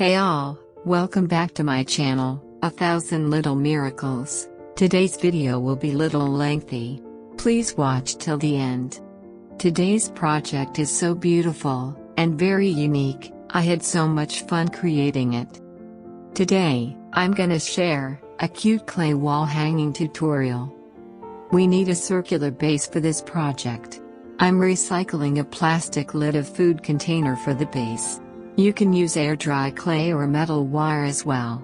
Hey all, welcome back to my channel, 1000 Little Miracles. Today's video will be little lengthy. Please watch till the end. Today's project is so beautiful, and very unique. I had so much fun creating it. Today, I'm gonna share a cute clay wall hanging tutorial. We need a circular base for this project. I'm recycling a plastic lid of food container for the base. You can use air dry clay or metal wire as well.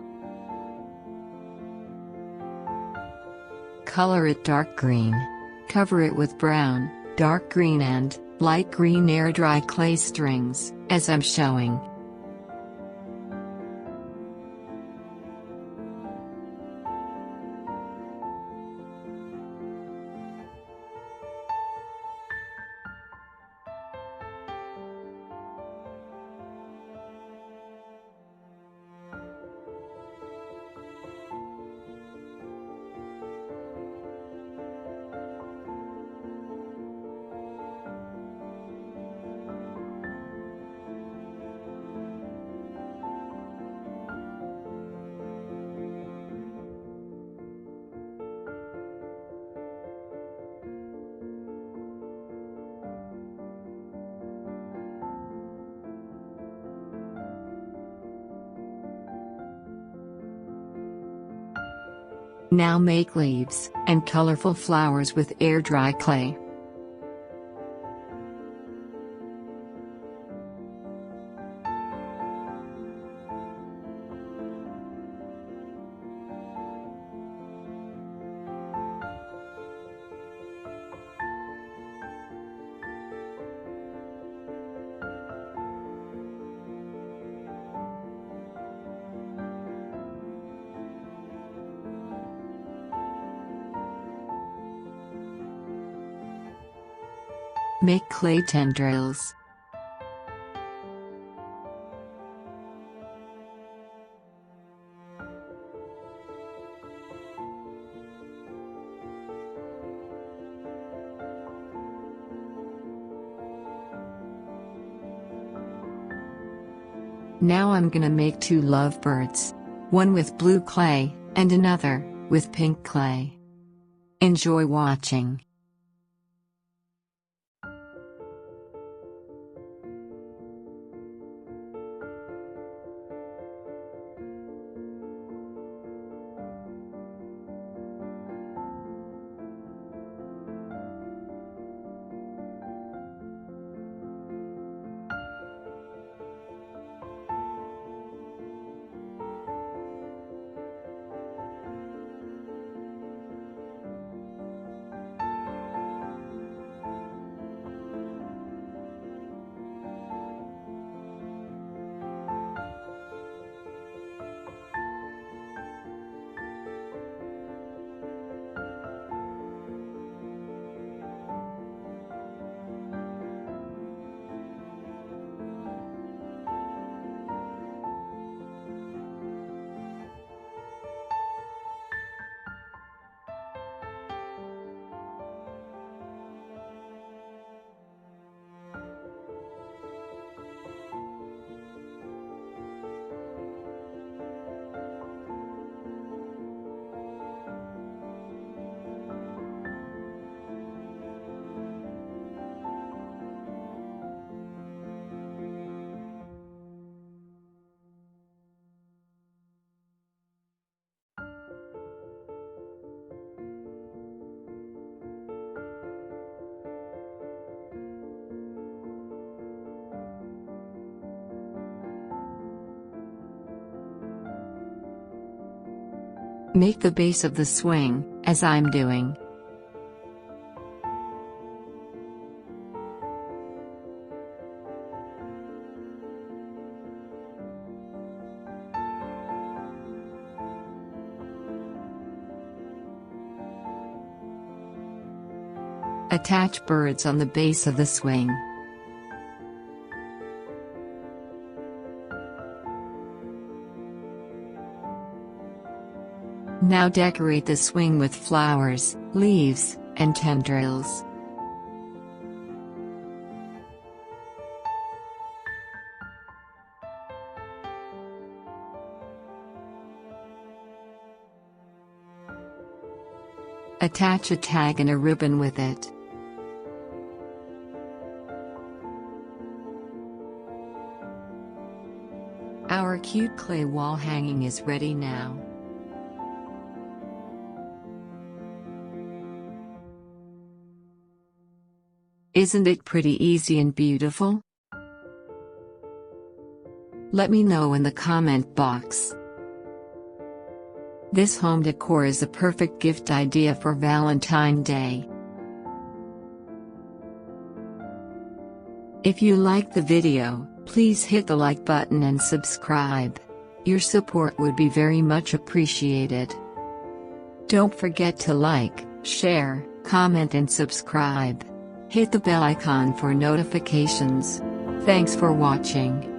Color it dark green. Cover it with brown, dark green and light green air dry clay strings, as I'm showing. Now make leaves and colorful flowers with air dry clay. Make clay tendrils. Now I'm gonna make two lovebirds. One with blue clay, and another with pink clay. Enjoy watching. Make the base of the swing, as I'm doing. Attach birds on the base of the swing. Now decorate the swing with flowers, leaves, and tendrils. Attach a tag and a ribbon with it. Our cute clay wall hanging is ready now. Isn't it pretty easy and beautiful? Let me know in the comment box. This home decor is a perfect gift idea for Valentine's Day. If you liked the video, please hit the like button and subscribe. Your support would be very much appreciated. Don't forget to like, share, comment and subscribe. Hit the bell icon for notifications. Thanks for watching.